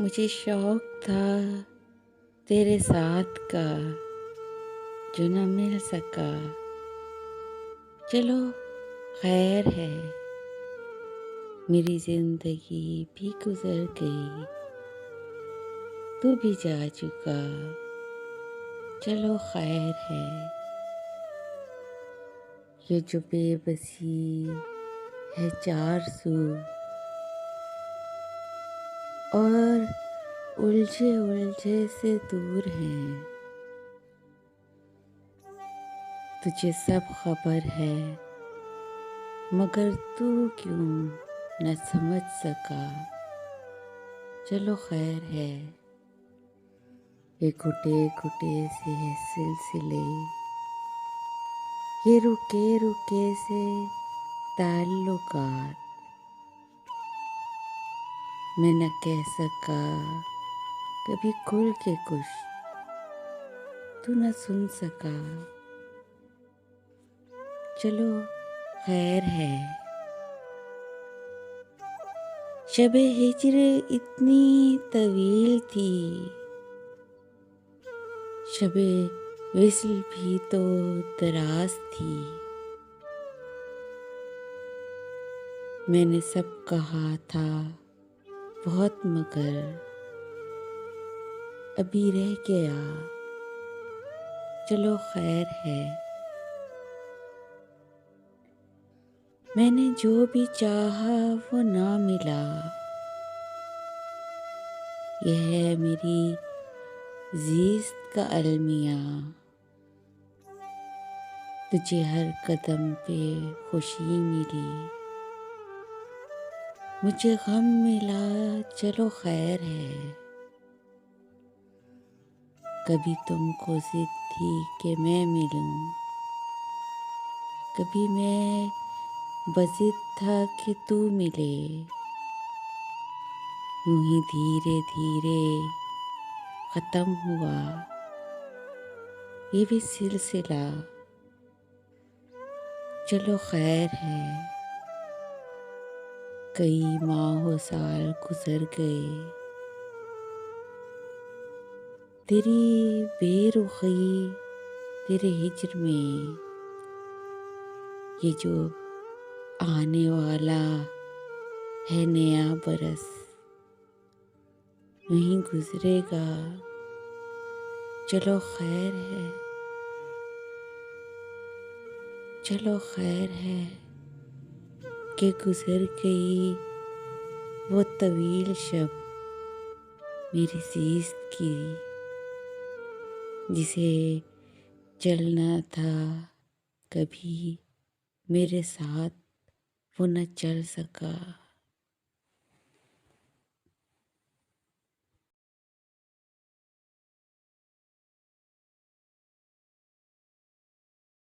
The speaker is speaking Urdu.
مجھے شوق تھا تیرے ساتھ کا جو نہ مل سکا، چلو خیر ہے، میری زندگی بھی گزر گئی، تو بھی جا چکا، چلو خیر ہے، یہ جو بے بسی ہے چار سو اور الجھے الجھے سے دور ہیں، تجھے سب خبر ہے مگر تو کیوں نہ سمجھ سکا، چلو خیر ہے، یہ گھٹے گھٹے سے ہے سلسلے، یہ رکے رکے سے تعلقات، میں نہ کہہ سکا کبھی کھل کے کچھ، تو نہ سن سکا، چلو خیر ہے، شب ہجر اتنی طویل تھی، شب وصل بھی تو دراز تھی، میں نے سب کہا تھا بہت مگر ابھی رہ گیا، چلو خیر ہے، میں نے جو بھی چاہا وہ نہ ملا، یہ ہے میری زیست کا المیہ، تجھے ہر قدم پہ خوشی ملی، مجھے غم ملا، چلو خیر ہے، کبھی تم کو ضد تھی کہ میں ملوں، کبھی میں بضد تھا کہ تو ملے، یوں ہی دھیرے دھیرے ختم ہوا یہ بھی سلسلہ، چلو خیر ہے، کئی ماہ و سال گزر گئے، تیری بے رخی تیرے ہجر میں، یہ جو آنے والا ہے نیا برس، وہیں گزرے گا، چلو خیر ہے، چلو خیر ہے کہ گزر گئی وہ طویل شب میری زیست کی، جسے چلنا تھا کبھی میرے ساتھ وہ نہ چل سکا۔